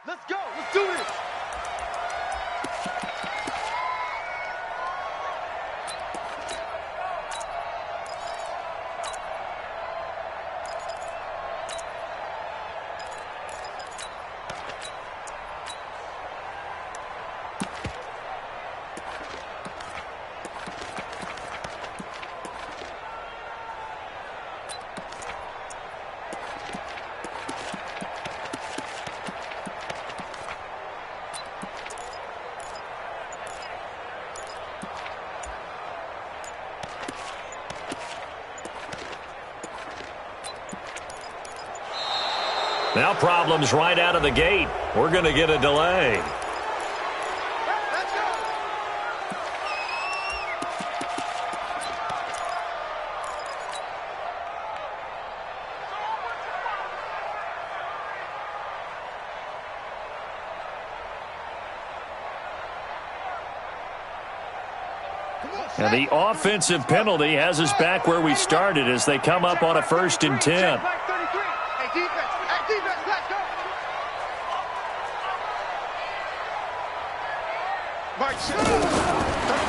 Let's go. Let's do this. Now problems right out of the gate. We're going to get a delay. Now the offensive penalty has us back where we started as they come up on a 1st and 10.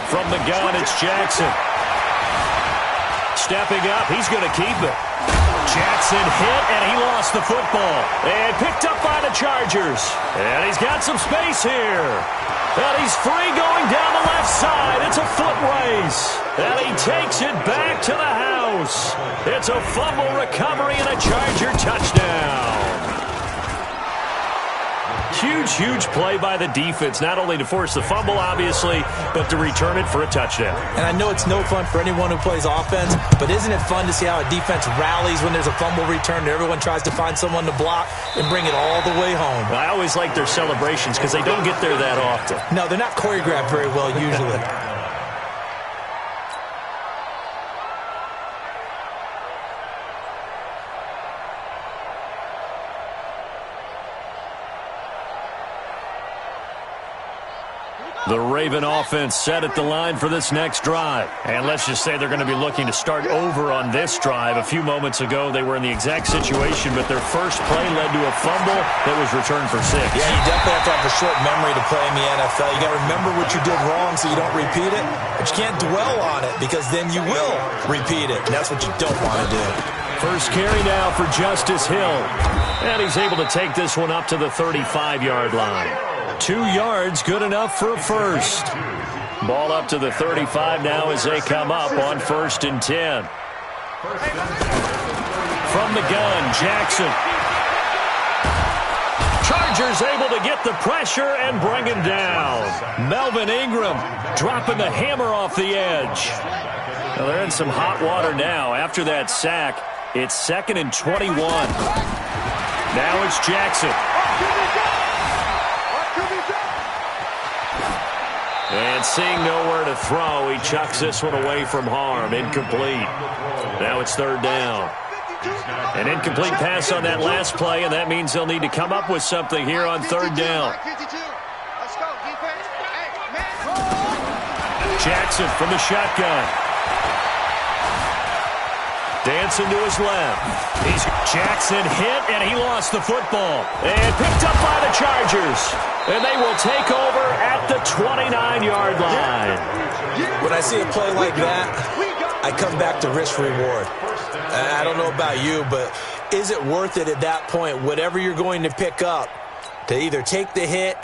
From the gun, it's Jackson. Stepping up, he's going to keep it. Jackson hit, and he lost the football. And picked up by the Chargers. And he's got some space here. And he's free going down the left side. It's a foot race. And he takes it back to the house. It's a fumble recovery and a Charger touchdown. Huge play by the defense, not only to force the fumble, obviously, but to return it for a touchdown. And I know it's no fun for anyone who plays offense, but isn't it fun to see how a defense rallies when there's a fumble return and everyone tries to find someone to block and bring it all the way home? I always like their celebrations because they don't get there that often. No, they're not choreographed very well usually. The Raven offense set at the line for this next drive. And let's just say they're going to be looking to start over on this drive. A few moments ago, they were in the exact situation, but their first play led to a fumble that was returned for 6. Yeah, you definitely have to have a short memory to play in the NFL. You got to remember what you did wrong so you don't repeat it, but you can't dwell on it because then you will repeat it, and that's what you don't want to do. First carry now for Justice Hill. And he's able to take this one up to the 35-yard line. 2 yards, good enough for a first. Ball up to the 35 now as they come up on 1st and 10. From the gun, Jackson. Chargers able to get the pressure and bring him down. Melvin Ingram dropping the hammer off the edge. Well, they're in some hot water now. After that sack, it's 2nd and 21. Now it's Jackson. And seeing nowhere to throw, he chucks this one away from harm. Incomplete. Now it's 3rd down. An incomplete pass on that last play, and that means they'll need to come up with something here on 3rd down. Jackson from the shotgun. Dancing to his left. Jackson hit, and he lost the football. And picked up by the Chargers. And they will take over at the 29-yard line. When I see a play like that, I come back to risk-reward. I don't know about you, but is it worth it at that point, whatever you're going to pick up, to either take the hit,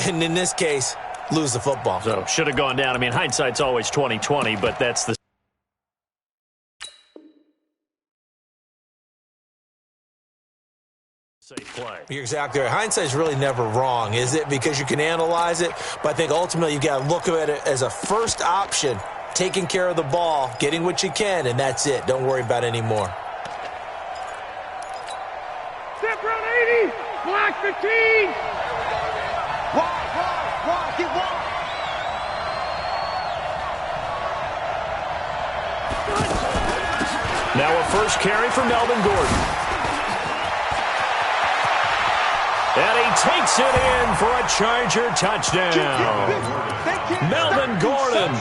and in this case, lose the football? So, should have gone down. I mean, hindsight's always 20/20, but that's the safe play. You're exactly right. Hindsight's really never wrong, is it? Because you can analyze it, but I think ultimately you got to look at it as a first option, taking care of the ball, getting what you can, and that's it. Don't worry about any more. Step around 80, block 15. Wide, get wide. Now a first carry for Melvin Gordon. And he takes it in for a Charger touchdown. Melvin Gordon,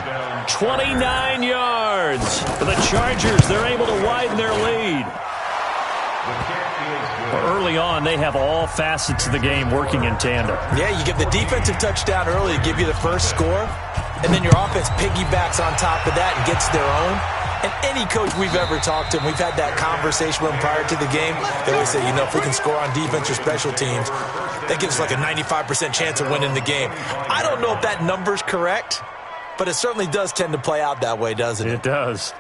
29 yards. For the Chargers, they're able to widen their lead. early on, they have all facets of the game working in tandem. Yeah, you get the defensive touchdown early to give you the first score, and then your offense piggybacks on top of that and gets their own. And any coach we've ever talked to, and we've had that conversation with them prior to the game, they always say, you know, if we can score on defense or special teams, that gives us like a 95% chance of winning the game. I don't know if that number's correct, but it certainly does tend to play out that way, doesn't it? It does.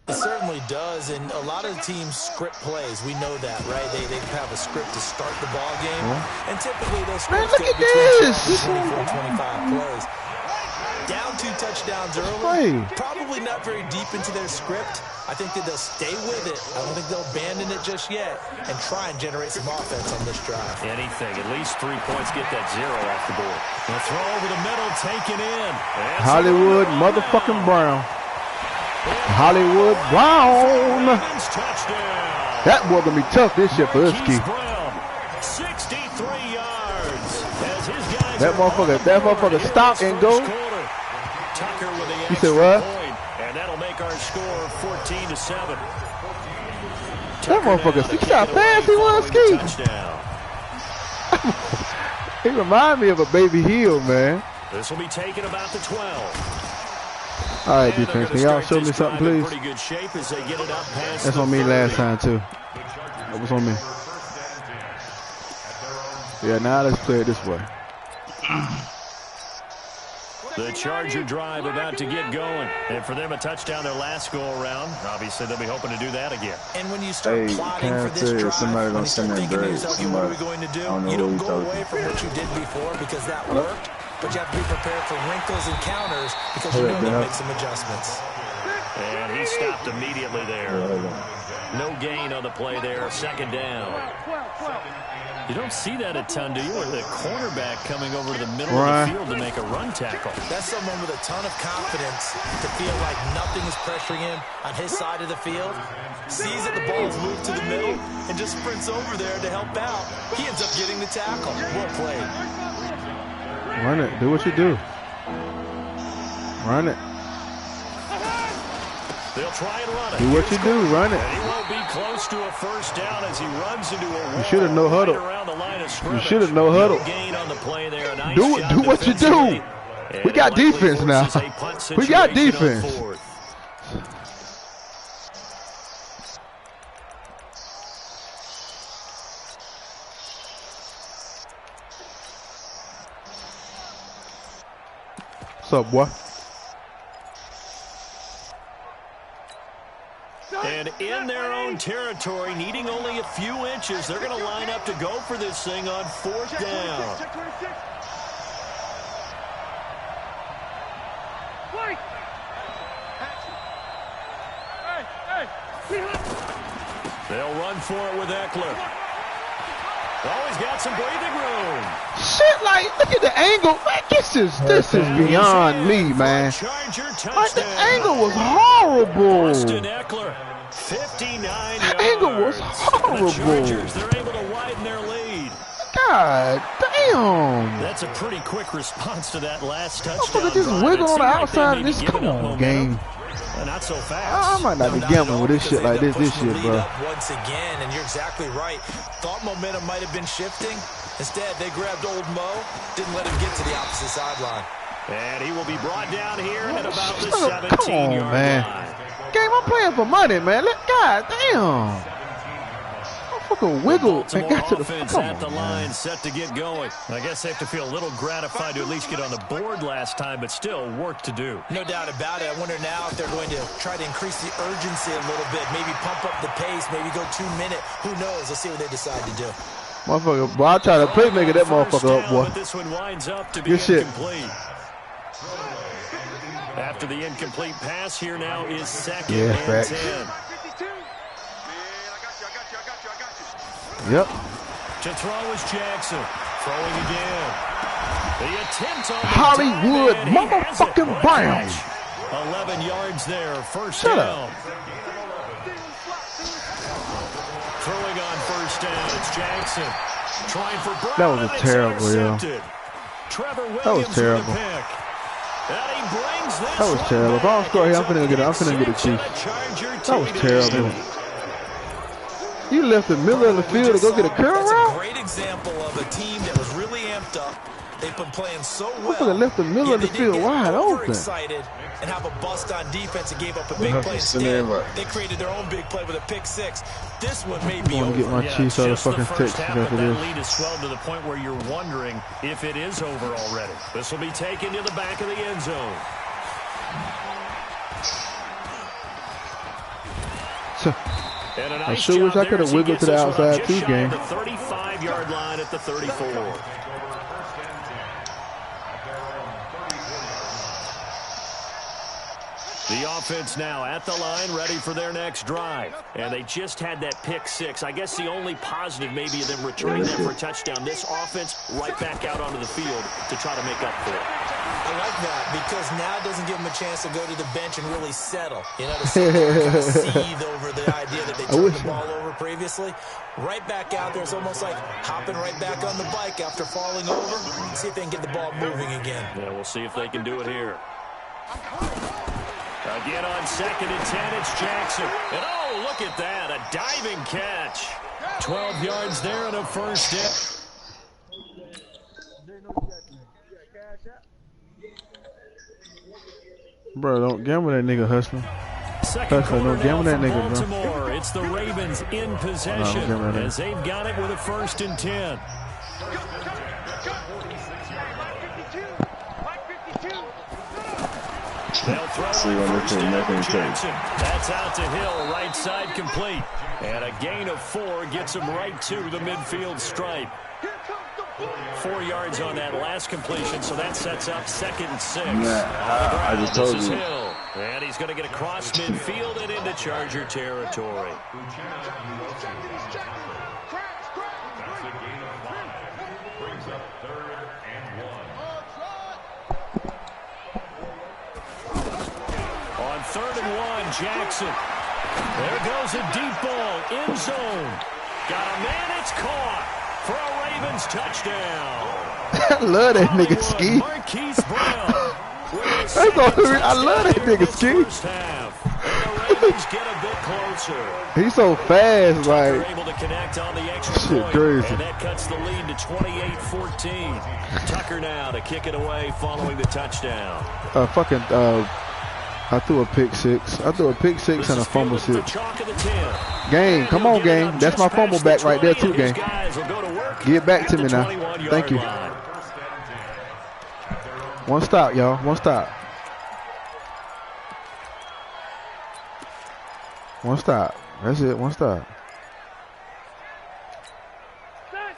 It certainly does, and a lot of teams script plays. We know that, right? They have a script to start the ball game, and typically those scripts go between 24 and 25 plays. Down 2 touchdowns early, probably not very deep into their script. I think that they'll stay with it. I don't think they'll abandon it just yet and try and generate some offense on this drive. Anything, at least 3 points, get that 0 off the board. The throw over the middle, taken in. Hollywood motherfucking Brown. Hollywood Brown. That boy gonna be tough this year for Husky. 63 yards. That motherfucker stop and go. You said what? And that'll make our score 14-7. That motherfucker, see how fast he was ski. He remind me of a baby heel, man. This will be taken about the 12. All right, defense, can y'all show me something, please? That's on me last time, too. That was on me. Yeah, now let's play it this way. The Charger drive about to get going. And for them, a touchdown their last go-around. Obviously, they'll be hoping to do that again. And when you start plotting for this drive, when you start thinking to yourself, okay, what are we going to do? You don't go away from what you did before because that worked. But you have to be prepared for wrinkles and counters because you know they'll make some adjustments. And he stopped immediately there. No gain on the play there. Second down. You don't see that a ton, do you? With the cornerback coming over to the middle of the field to make a run tackle. That's someone with a ton of confidence to feel like nothing is pressuring him on his side of the field. Sees that the ball is moved to the middle and just sprints over there to help out. He ends up getting the tackle. Well played. Run it. Do what you do. Run it. They'll try and run it. Do what you do. Run it. And he won't be close to a first down as he runs into a wall. You should have no huddle. You should have no huddle. Do what you do. We got defense now. We got defense. What's up, boy? And in their own territory, needing only a few inches, they're going to line up to go for this thing on 4th down. They'll run for it with Eckler. Always got some breathing room. Shit, like, look at the angle. Man, this is beyond me, man. Like, the angle was horrible. Eckler, 59 yards. Angle was horrible. They're able to widen their lead. God damn. That's a pretty quick response to that last touchdown. Just wiggle on the outside of this. Come on, game. Not so fast. I might not be gambling with this shit like this year, bro. Once again, and you're exactly right. Thought momentum might have been shifting. Instead, they grabbed old Mo, didn't let him get to the opposite sideline. And he will be brought down here at about the 17-yard line. Game, I'm playing for money, man. God damn. Fucking wiggle and got to the at the line, set to get going. I guess they have to feel a little gratified to at least get on the board last time, but still work to do. No doubt about it. I wonder now if they're going to try to increase the urgency a little bit, maybe pump up the pace, maybe go 2-minute. Who knows? Let's see what they decide to do. Motherfucker, boy, I try to play making that motherfucker up, boy. This one winds up to be good shit. Incomplete. After the incomplete pass, here now is 2nd and facts. 10. Yep. To throw is Jackson. Throwing again. The attempt on the Hollywood motherfucking Brown. 11 yards there. First down. touchdown. It's Jackson. Trying for Brown. That was a terrible, yeah. That was terrible. That was terrible. If I don't score here, I'm finna get a Chiefs. That was terrible. You left the middle of the field to go get a curl route? That's a great example of a team that was really amped up. They've been playing so well. I left the middle of the field wide open. Excited and have a bust on defense and gave up a big play instead. They created their own big play with a pick six. This one may be over. I want to get my Chiefs out of fucking Texas after this. That lead is swelled to the point where you're wondering if it is over already. This will be taken to the back of the end zone. I sure wish I could have wiggled to the outside too, game. The 35-yard line at the 34. The offense now at the line, ready for their next drive. And they just had that pick six. I guess the only positive maybe of them returning that for a touchdown. This offense right back out onto the field to try to make up for it. I like that because now it doesn't give them a chance to go to the bench and really settle. You know, to seethe over the idea that they turned the ball over previously. Right back out there. It's almost like hopping right back on the bike after falling over. See if they can get the ball moving again. Yeah, we'll see if they can do it here. Again on 2nd and 10, it's Jackson. And oh, look at that, a diving catch. 12 yards there and a first down. Bro, don't gamble that nigga, Hustler. Second quarter don't gamble that nigga, Baltimore. It's the Ravens in possession as they've got it with a 1st and 10. They'll throw first down to Jackson. That's out to Hill, right side complete. And a gain of 4 gets him right to the midfield stripe. 4 yards on that last completion, so that sets up 2nd and 6. I just told you. Hill, and he's going to get across midfield and into Charger territory. On 3rd and 1, Jackson. There goes a deep ball, end zone. Got a man, it's caught for a Ravens touchdown. I love that nigga Ski. I love that nigga Ski. Get a bit closer. He's so fast, like they're able to connect on the extra shit point, crazy. and that cuts the lead to 28-14. Tucker now to kick it away following the touchdown. I threw a pick six. I threw a pick six and a fumble six. Game, come on, game. That's my fumble back right there, too, game. Get back to me now. Thank you. One stop, y'all. One stop. One stop. That's it. One stop.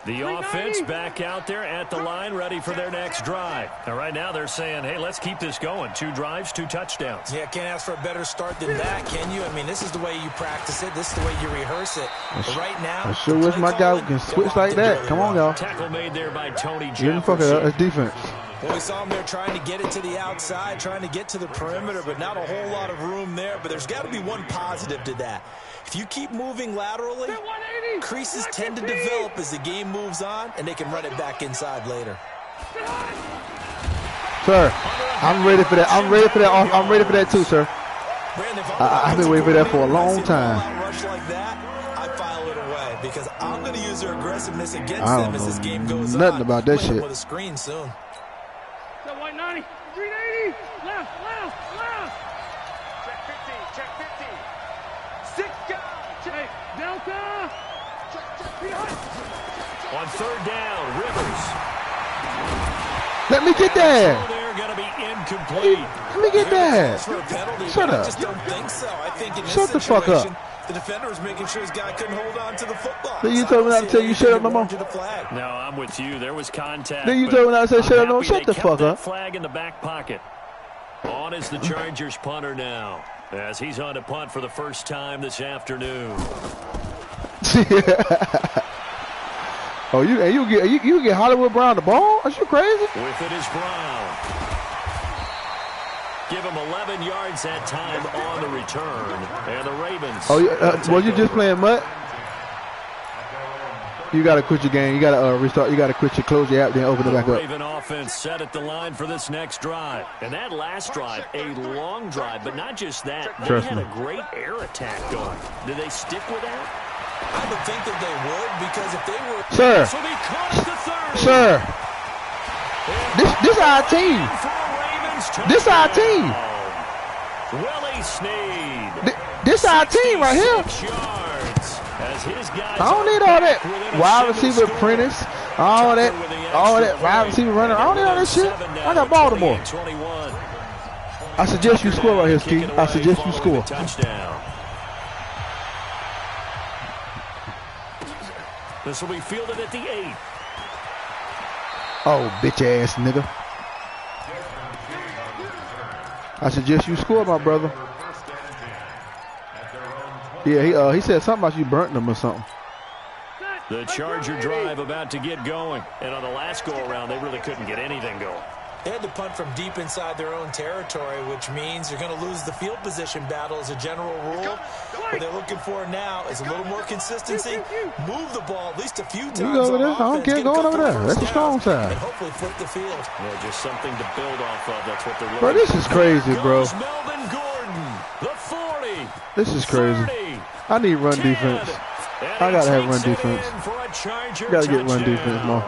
The offense back out there at the line, ready for their next drive. And right now they're saying, hey, let's keep this going. 2 drives, 2 touchdowns. Yeah, can't ask for a better start than that, can you? I mean, this is the way you practice it. This is the way you rehearse it. But right now, I sure wish my guy can switch like that. Come on, y'all. Tackle made there by Tony Jefferson. Fuck it up. That's defense. Well, we saw him there trying to get it to the outside, trying to get to the perimeter, but not a whole lot of room there. But there's got to be one positive to that. If you keep moving laterally, creases tend to develop as the game moves on, and they can run it back inside later. Sir, I'm ready for that. I'm ready for that. I'm ready for that too, sir. I've been waiting for that for a long time. Rush like that, I file it away because I'm going to use their aggressiveness against them as this game goes on. Nothing about that shit. With a screen soon. White 90, 380, left. Check 50. 6 guys. Check Delta. Check. On 3rd down, Rivers. Let me get that. They're going to be incomplete. Let me get that. Shut up. I just don't think so. I think in this Shut the fuck up. The defender was making sure his guy couldn't hold on to the football. Then you told me not to tell you shut up no more. No, I'm with you. There was contact. Then you told me not to say shut up no more. Shut the fuck up. Flag in the back pocket. On is the Chargers punter now, as he's on to punt for the first time this afternoon. Oh, you get Hollywood Brown the ball? Are you crazy? With it is Brown. Give him 11 yards that time on the return. And the Ravens. Oh, was you just playing Mutt? You got to quit your game. You got to restart. You got to quit your close your app, then open it back up. Raven offense set at the line for this next drive. And that last drive, a long drive, but not just that. They had a great air attack going. Did they stick with that? I would think that they would, because if they were... Sir, this our team. This our team. Willie Snead. This our team right here. I don't need all that wide receiver apprentice, all that wide receiver running. I don't need all that shit. I got Baltimore. I suggest you score right here, Ski. I suggest you score. This will be fielded at the 8. Oh, bitch ass nigga. I suggest you score, my brother. Yeah, he said something about you burnt them or something. The Charger drive about to get going. And on the last go-around, they really couldn't get anything going. They had to punt from deep inside their own territory, which means you're going to lose the field position battle as a general rule. What they're looking for now is a little more consistency. Move the ball at least a few times. You over there? I don't care. Going over there. That's the strong side. And hopefully flip the field. Yeah, just something to build off of. That's what they're looking for. Bro, this is crazy, bro. Melvin Gordon, the 40. This is crazy. 30, I need run 10, defense. I gotta have run defense. Gotta get run defense more.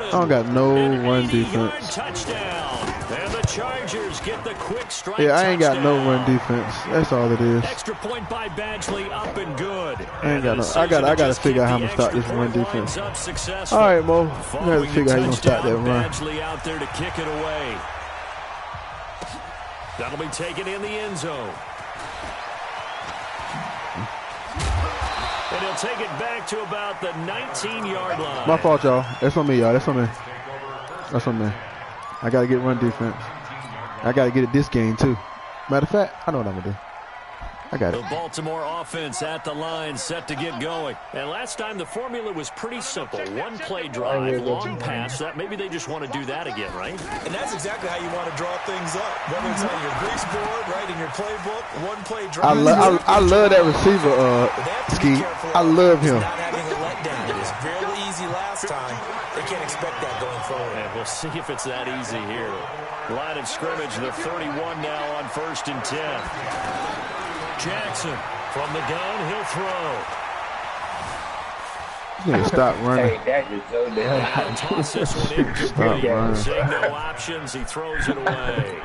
I don't got no run defense. And the Chargers get the quick strike. Yeah, I ain't got no run defense. That's all it is. Extra point by Badgley, up and good. I ain't got no. I gotta figure out how I'm gonna start this run defense. All right, Mo. You gotta figure out how you gonna start that run. Badgley out there to kick it away. That'll be taken in the end zone. And he'll take it back to about the 19-yard line. My fault, y'all. That's on me, y'all. That's on me. That's on me. I got to get run defense. I got to get it this game, too. Matter of fact, I know what I'm going to do. I got it. The Baltimore offense at the line, set to get going. And last time, the formula was pretty simple. One-play drive, long pass. That maybe they just want to do that again, right? And that's exactly how you want to draw things up. Whether it's on your grease board, right, in your playbook, one-play drive. I love that receiver, Ski. I love him. Not having a letdown. It was fairly easy last time. They can't expect that going forward. And we'll see if it's that easy here. Line of scrimmage, the 31 now on 1st and 10. Jackson from the gun, he'll throw. Yeah, stop running. Hey, that is so damn. Toss this one incomplete. Seeing no options, he throws it away.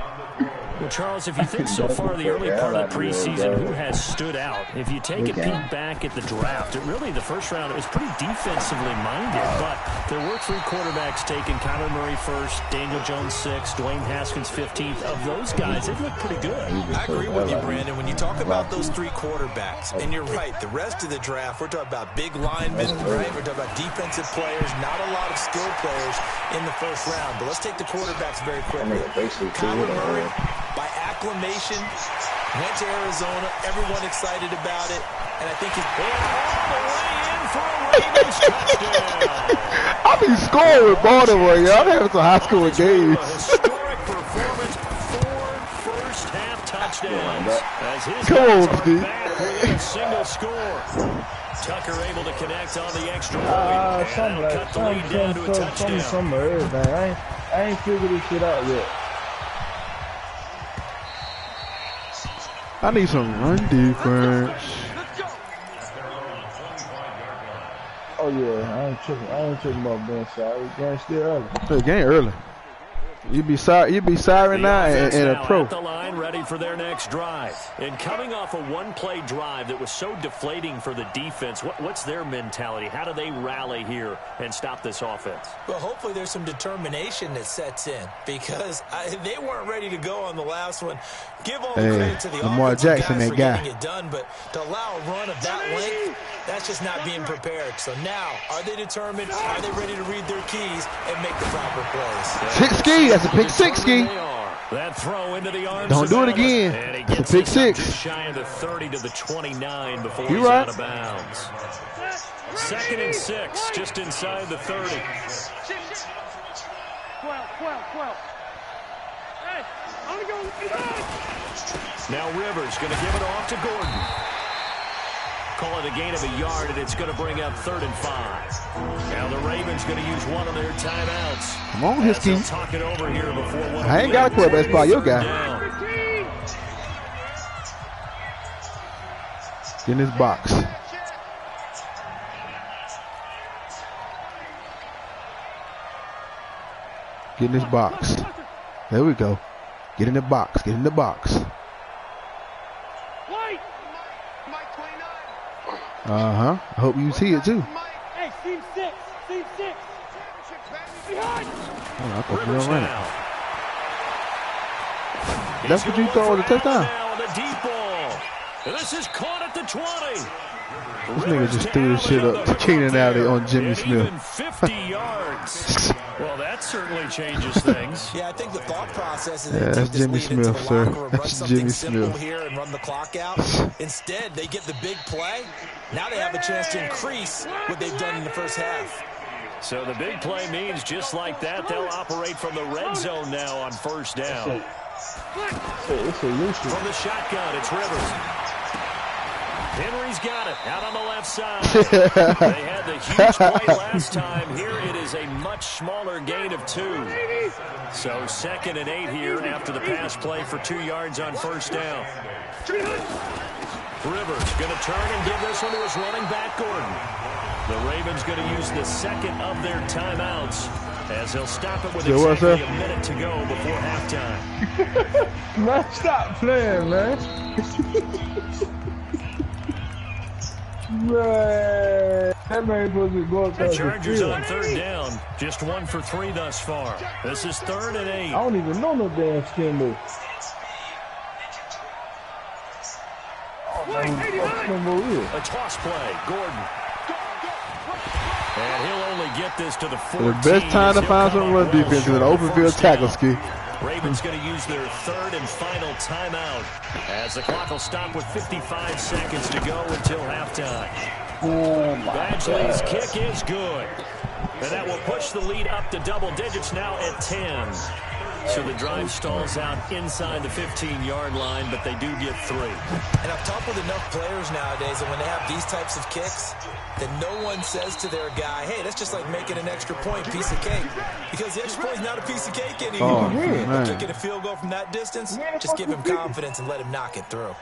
Well, Charles, if you think so far the early part of the preseason, who has stood out? If you take a peek back at the draft, really the first round, it was pretty defensively minded, but there were 3 quarterbacks taken. Kyler Murray first, Daniel Jones 6th, Dwayne Haskins 15th. Of those guys, they look pretty good. I agree with you, Brandon. When you talk about those 3 quarterbacks, and you're right, the rest of the draft, we're talking about big linemen, right? We're talking about defensive players, not a lot of skill players in the first round. But let's take the quarterbacks very quickly. Kyler Murray, by acclamation, went to Arizona. Everyone excited about it. And I think he's all the way in for a Ravens touchdown. I be scoring with Baltimore, y'all. I'm having some high school games. Historic performance, 4 first-half touchdowns. As his Come on, Steve. A single score. Tucker able to connect on the extra point. And cut the lead down to a touchdown. I ain't figured this shit out yet. I need some run defense. Oh yeah, I ain't tripping about being sorry. Game still early. The game early. You be sorry now and a pro. At the line, ready for their next drive. And coming off a one-play drive that was so deflating for the defense, what's their mentality? How do they rally here and stop this offense? Well, hopefully there's some determination that sets in, because they weren't ready to go on the last one. Give all the credit to the Lamar Jackson, guys that for guy. getting it done, but to allow a run of that length, that's just not being prepared. So now, are they determined? Are they ready to read their keys and make the proper plays? 6 ski, that's a pick 6 ski. That throw into the arms. Don't do it again. It's a pick 6. Just shy of the 30 to the 29 before you he's right. out of bounds. 2nd and 6, just inside the 30. 12. Hey, only go inside. Now Rivers going to give it off to Gordon. call it a gain of a yard, and it's going to bring up 3rd and 5. Now the Ravens going to use one of their timeouts. Come on, Hiskey. Talk it over here before I ain't got a quarterback spot. Your guy. Get in this box. Get in this box. There we go. Get in the box. Get in the box. Uh-huh. I hope you see it too. Hey, seam 6. Seam 6. Behind. Oh, I thought you were running. That's what you thought was a touchdown. The deep ball. This is caught at the 20. This nigga just threw this shit up to Keenan Alley on Jimmy Smith. 50 yards. Well, that certainly changes things. Yeah, I think the thought process is that's Jimmy Smith, sir. That's Jimmy Smith. Here and run the clock out. Instead, they get the big play. Now they have a chance to increase what they've done in the first half. So the big play means just like that, they'll operate from the red zone now on 1st down. From the shotgun, it's Rivers. Henry's got it out on the left side. They had the huge play last time. Here it is a much smaller gain of 2. So 2nd and 8 here after the pass play for 2 yards on 1st down. Rivers going to turn and give this one to his running back, Gordon. The Ravens going to use the 2nd of their timeouts as he'll stop it with exactly a minute to go before halftime. Man, stop playing, man. Man, that man supposed to go up there. The Chargers on 3rd down. Just 1 for 3 thus far. This is 3rd and 8. I don't even know no damn skin move. A toss play. Gordon. And he'll only get this to the 14. The best time to find some run defense is an open field tackle, Ski. Ravens going to use their 3rd and final timeout as the clock will stop with 55 seconds to go until halftime. Badgley's kick is good. And that will push the lead up to double digits now at 10. So the drive stalls out inside the 15-yard line, but they do get 3. And I've talked with enough players nowadays that when they have these types of kicks, that no one says to their guy, hey, that's just like making an extra point, piece of cake. Because the extra point is not a piece of cake anymore. Kicking a field goal from that distance, just give him confidence and let him knock it through.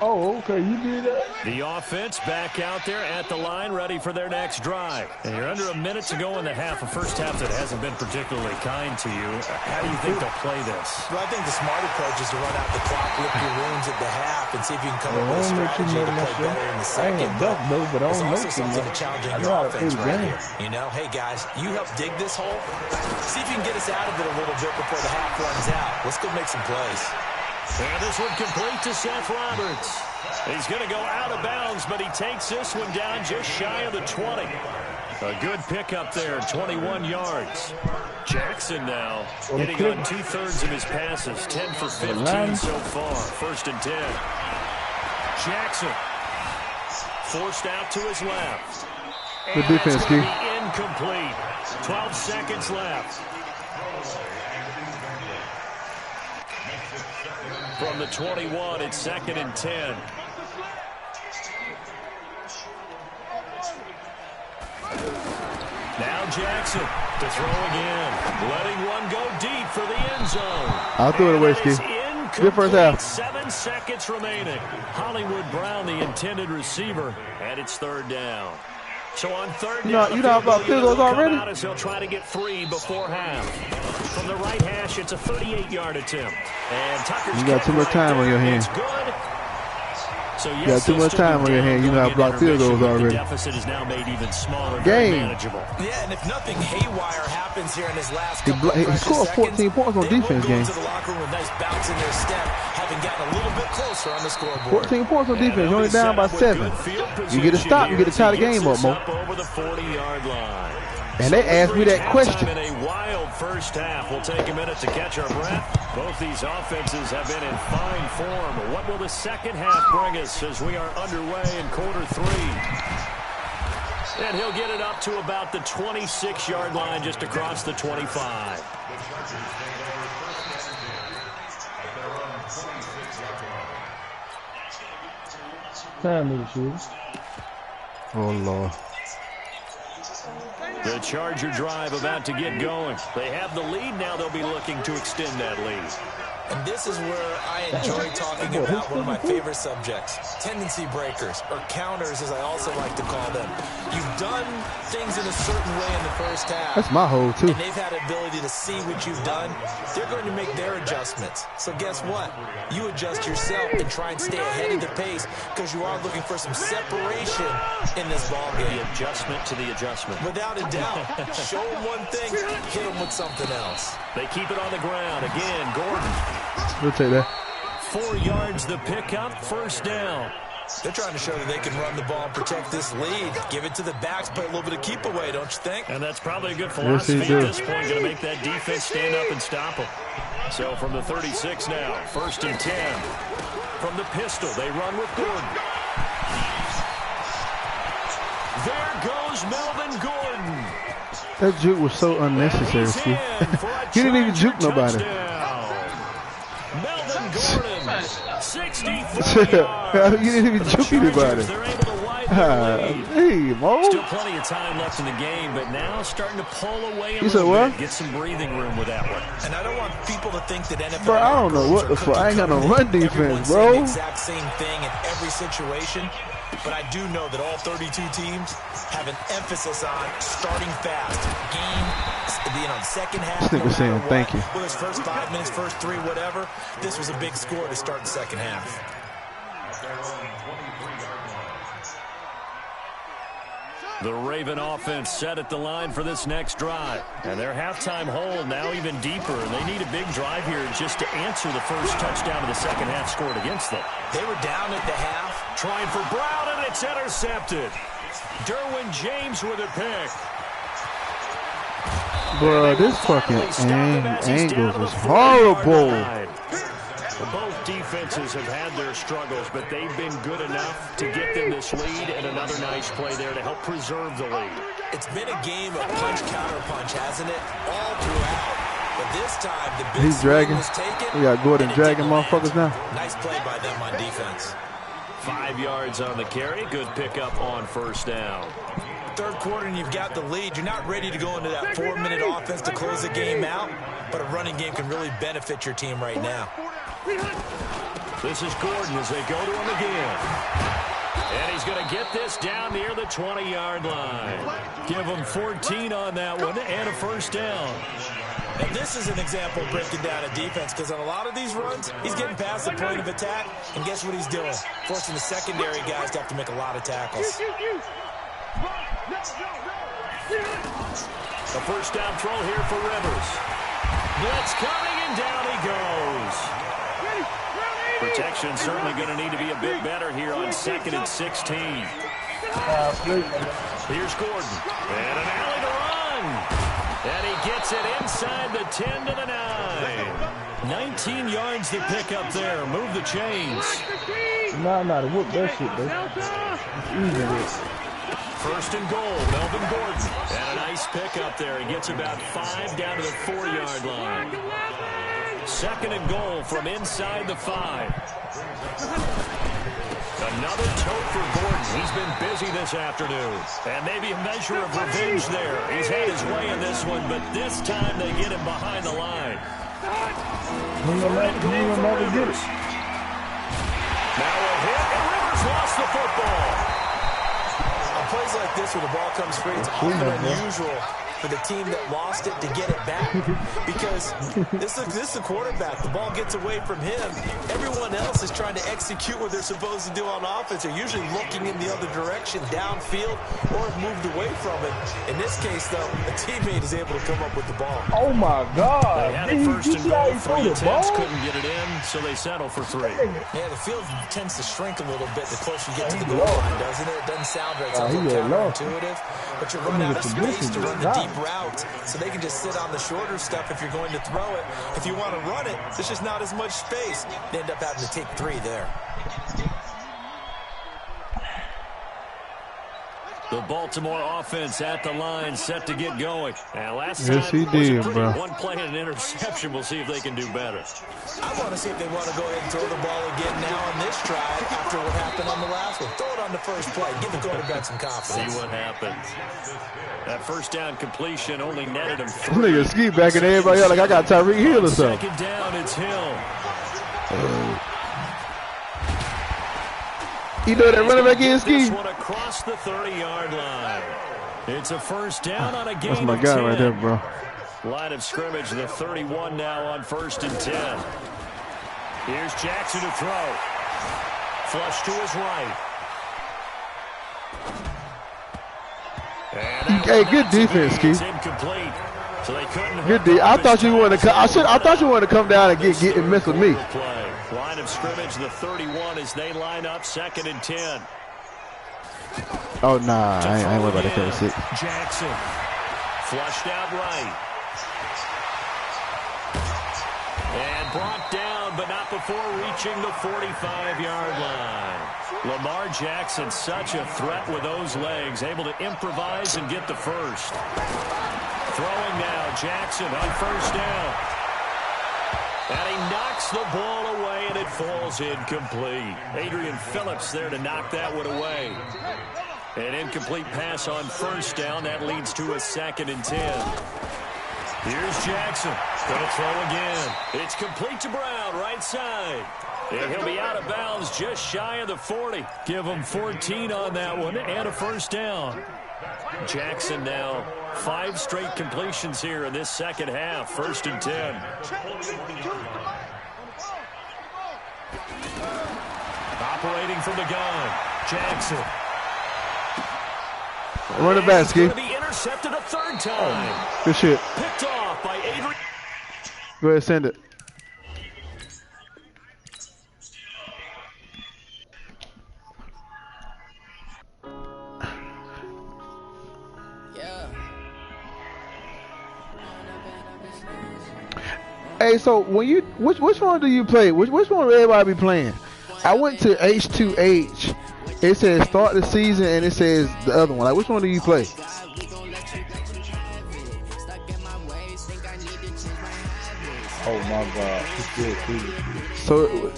Oh, okay, you did that. The offense back out there at the line, ready for their next drive. And you're under a minute to go in the half, a first half that hasn't been particularly kind to you. How do you think they'll play this? Well, I think the smart approach is to run out the clock, lick your wounds at the half, and see if you can come up with a strategy to play better in the second. But it's also something to challenge your offense right here. You know, hey, guys, you help dig this hole. See if you can get us out of it a little bit before the half runs out. Let's go make some plays. And this one complete to Seth Roberts. He's going to go out of bounds, but he takes this one down just shy of the 20. A good pickup there, 21 yards. Jackson now hitting on 2/3 of his passes, 10 for 15 so far. 1st and 10. Jackson forced out to his left. Good defense, Keith. Incomplete. 12 seconds left. From the 21, it's 2nd and 10. Now Jackson to throw again. Letting one go deep for the end zone. I'll throw it away, Ski. Good first half. 7 seconds remaining. Hollywood Brown, the intended receiver, and it's 3rd down. So on 3rd down, you know about field goals already? He'll try to get 3 before half. From the right hash, it's a 38-yard attempt. And Tucker's you got too much time on your hands. So you got too much time on your hands. You know how to block field goals already. The deficit is now made even smaller. Game. Manageable. Yeah, and if nothing haywire happens here in his last he scored 14 points on defense game. To the locker room with nice bounce in their step, having gotten a little bit closer on the scoreboard. 14 points on defense, only down by 7. You get a stop, you get to tie the game up, Mo. Over the 40-yard line. And they asked me that question. In a wild first half. We'll take a minute to catch our breath. Both these offenses have been in fine form. What will the second half bring us as we are underway in quarter 3? And he'll get it up to about the 26-yard line, just across the 25. Time to shoot. Oh, Lord. The Charger drive about to get going. They have the lead now. They'll be looking to extend that lead. And this is where I enjoy talking about one of my favorite subjects, tendency breakers, or counters as I also like to call them. You've done things in a certain way in the first half. That's my hole, too. And they've had ability to see what you've done. They're going to make their adjustments. So guess what? You adjust yourself and try and stay ahead of the pace because you are looking for some separation in this ball game. The adjustment to the adjustment. Without a doubt. Show them one thing, hit them with something else. They keep it on the ground. Again, Gordon. We'll take that. 4 yards the pickup, first down. They're trying to show that they can run the ball and protect this lead. Give it to the backs, play a little bit of keep away, don't you think? And that's probably a good philosophy at this point. Going to make that defense stand up and stop them. So from the 36 now, 1st and 10. From the pistol, they run with Gordon. There goes Melvin Gordon. That juke was so unnecessary, Steve. He didn't even juke nobody. Melvin Gordon, 64 yards. You didn't even juke anybody. They're able to widen the lead. Hey, Mo. Still plenty of time left in the game, but now starting to pull away a You said little what? bit. Get some breathing room with that one. And I don't want people to think that NFL. Bro, I don't know what the fuck. I ain't got no run defense, bro. Saying the exact same thing in every situation, but I do know that all 32 teams have an emphasis on starting fast. Second half. This nigga saying thank you. Whether it's first 5 minutes, first 3, whatever. This was a big score to start the second half. The Raven offense set at the line for this next drive. And their halftime hold now even deeper. And they need a big drive here just to answer the first touchdown of the second half scored against them. They were down at the half. Trying for Brown, and it's intercepted. Derwin James with a pick. Bro, this fucking angle was horrible. Both defenses have had their struggles, but they've been good enough to get them this lead, and another nice play there to help preserve the lead. It's been a game of punch-counter-punch, hasn't it? All throughout. But this time, the big He's dragging. was taken. We got Gordon dragging motherfuckers now. Nice play by them on defense. 5 yards on the carry. Good pickup on first down. Third quarter and you've got the lead. You're not ready to go into that 4-minute offense to close the game out, but a running game can really benefit your team right now. This is Gordon as they go to him again. And he's going to get this down near the 20-yard line. Give him 14 on that one and a first down. And this is an example of breaking down a defense, because on a lot of these runs, he's getting past the point of attack, and guess what he's doing? Forcing the secondary guys to have to make a lot of tackles. A first down throw here for Rivers. Blitz coming, and down he goes. Protection certainly going to need to be a bit better here on 2nd and 16. Here's Gordon. And an alley to run. And he gets it inside the 10 to the 9. 19 yards to pick up there. Move the chains. Nah, to whoop that shit, bro. It's easy. First and goal, Melvin Gordon. And a nice pickup there. He gets about 5 down to the 4-yard line. 2nd and goal from inside the 5. Another tote for Gordon. He's been busy this afternoon. And maybe a measure of revenge there. He's had his way in this one, but this time they get him behind the line. 3rd and goal for Rivers. Now a hit, and Rivers lost the football. Plays like this where the ball comes free, it's often unusual for the team that lost it to get it back, because this is the quarterback. The ball gets away from him. Everyone else is trying to execute what they're supposed to do on offense. They're usually looking in the other direction, downfield, or have moved away from it. In this case, though, a teammate is able to come up with the ball. Oh my God! They had a first and goal, 3 attempts, couldn't get it in, so they settle for 3. Yeah, the field tends to shrink a little bit the closer you get to the goal line, doesn't it? It doesn't sound right. It sounds a little counterintuitive, but you run out of space to run the deep route, so they can just sit on the shorter stuff if you're going to throw it. If you want to run it, there's just not as much space. They end up having to take 3 there. The Baltimore offense at the line, set to get going. And last yes, time he did, bro. One play and an interception. We'll see if they can do better. I want to see if they want to go ahead and throw the ball again now on this drive after what happened on the last one. Throw it on the first play. Give the quarterback some confidence. See what happens. That first down completion only netted him 3. Nigga ski back and everybody else like I got Tyreek Hill or something. Second down, it's Hill. You know that running back is ski? This one across the 30-yard line. It's a first down on a gain. That's my of guy 10. right there, bro. Line of scrimmage, the 31 now on 1st and 10. Here's Jackson to throw. Flush to his right. Hey, good defense, Keith. Incomplete. So they couldn't. Good D. I thought you wanted to come. I thought you wanted to come down and get and mess with me. Line of scrimmage, the 31 as they line up 2nd and 10. Oh nah, I ain't worried about that 36. Jackson flushed out right. And brought down, but not before reaching the 45-yard line. Lamar Jackson, such a threat with those legs, able to improvise and get the first. Throwing now, Jackson on 1st down. And he knocks the ball away, and it falls incomplete. Adrian Phillips there to knock that one away. An incomplete pass on 1st down. That leads to a 2nd and 10. Here's Jackson. Going to throw again. It's complete to Brown, right side. And he'll be out of bounds just shy of the 40. Give him 14 on that one and a 1st down. Jackson now 5 straight completions here in this second half. 1st and 10. Operating from the gun, Jackson. Run it back, Ski. Going to be intercepted a 3rd time. Good shit. Picked off by Adrian. Go ahead, send it. Hey, so when you which one do you play? Which one will everybody be playing? I went to H2H. It says start the season and it says the other one. Like, which one do you play? Oh my God, it's good too. So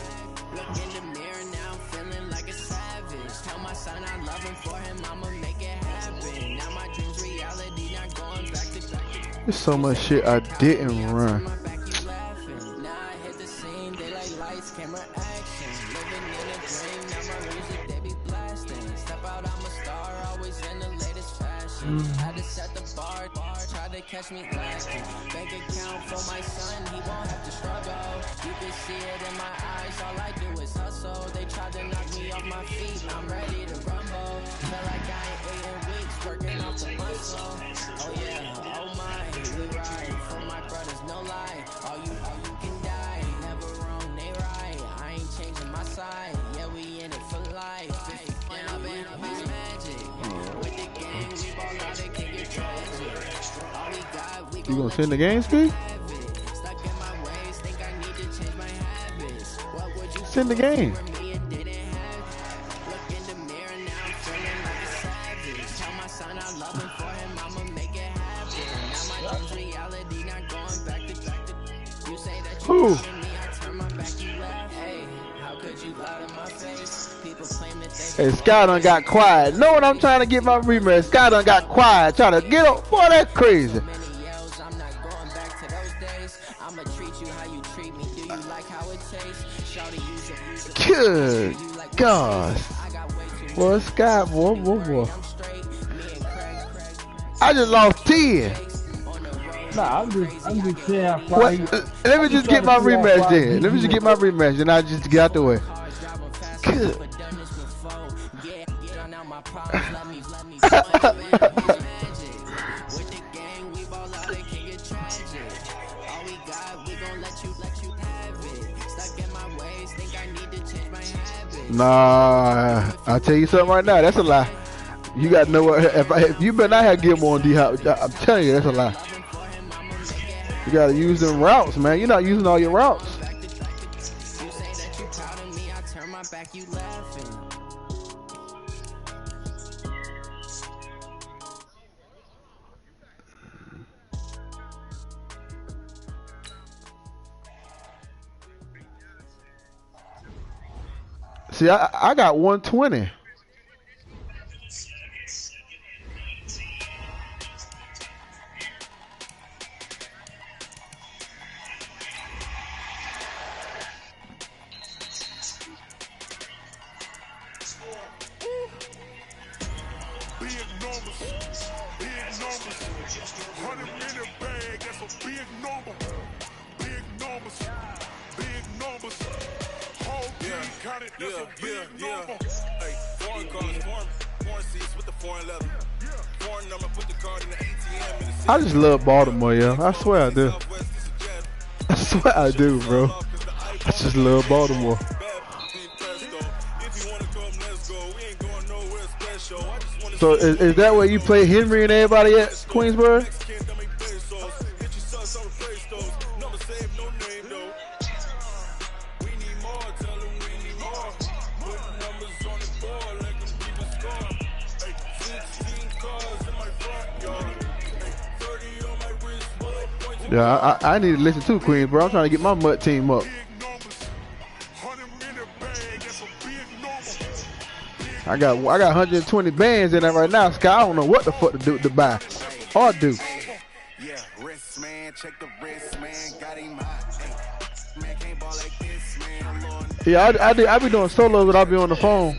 there's so much shit I didn't run. Had to set the bar, try to catch me lacking. Bank account for my son, he won't have to struggle. You can see it in my eyes, all I do is hustle. They tried to knock me off my feet, I'm ready to rumble. Feel like I ain't 8 in weeks, working off the muscle. Oh yeah, oh my, we ride. For my brothers, no lie. All you can die, never wrong, they right. I ain't changing my side, yeah, we in it for life. Down, man, I'm magic. With the gang, we ball out, it can get tragic. All we got, we you gonna send the game, Speed? Stuck in my ways, think I need to change my habits. What would you Send the game. for me? It didn't happen. Look in the mirror now, I'm feeling like a savage. Tell my son I love him for him, I'ma make it happen. Now my dreams reality, not going back to. You say that you Who? love me, I turn my back, you laugh. Hey, how could you lie to my face? People claim that they. Hey, Scott done got quiet. Know what I'm trying to get my rematch? Scott done got quiet. Trying to get up. Boy, that's crazy. I'm not going back to those days. I'ma treat you how you treat me. Do you like how it tastes? Shawty, use it. Good gosh. Boy, Scott, boy. I just lost 10. Nah, I'm just saying how far What? you. Let me just get my rematch then. Let me just get my rematch and I just get out the way. Good. Nah, I'll tell you something right now. That's a lie. You got to know what. If you better not have Gilmore on D-Hop, I'm telling you, that's a lie. You got to use them routes, man. You're not using all your routes. See, I got 120. I just love Baltimore, yo. I swear I do. I swear I do, bro. I just love Baltimore. So is that where you play Henry and everybody at Queensboro? Yeah, I need to listen to Queens, bro. I'm trying to get my MUT team up. I got 120 bands in there right now, Sky. I don't know what the fuck to buy or do. Yeah, I be doing solos, but I'll be on the phone.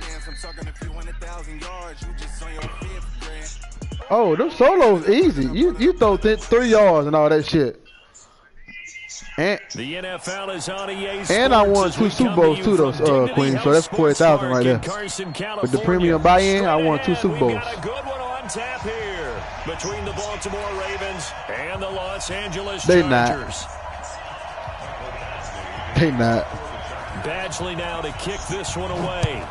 Oh, them solos easy. You throw 3 yards and all that shit. And the NFL is on EA and I won 2 Super Bowls too, though, Queens. So that's 40,000 right there. With the premium buy-in, I won 2 Super Bowls. Got a good one on tap here between the Baltimore Ravens and the Los Angeles Chargers. They not. Badgley now to kick this one away.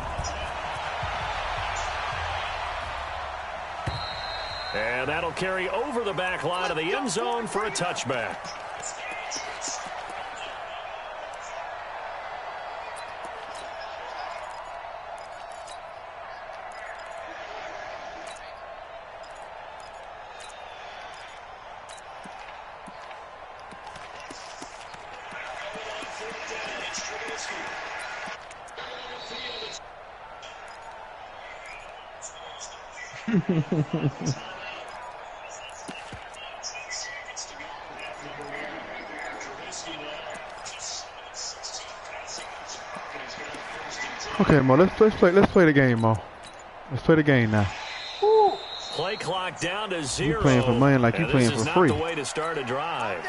And that'll carry over the back line of the end zone for a touchback. Okay, Mo, let's play the game, Mo. Let's play the game now. Play clock down to 0. You playing for money like you playing for free. This is not the way to start a drive.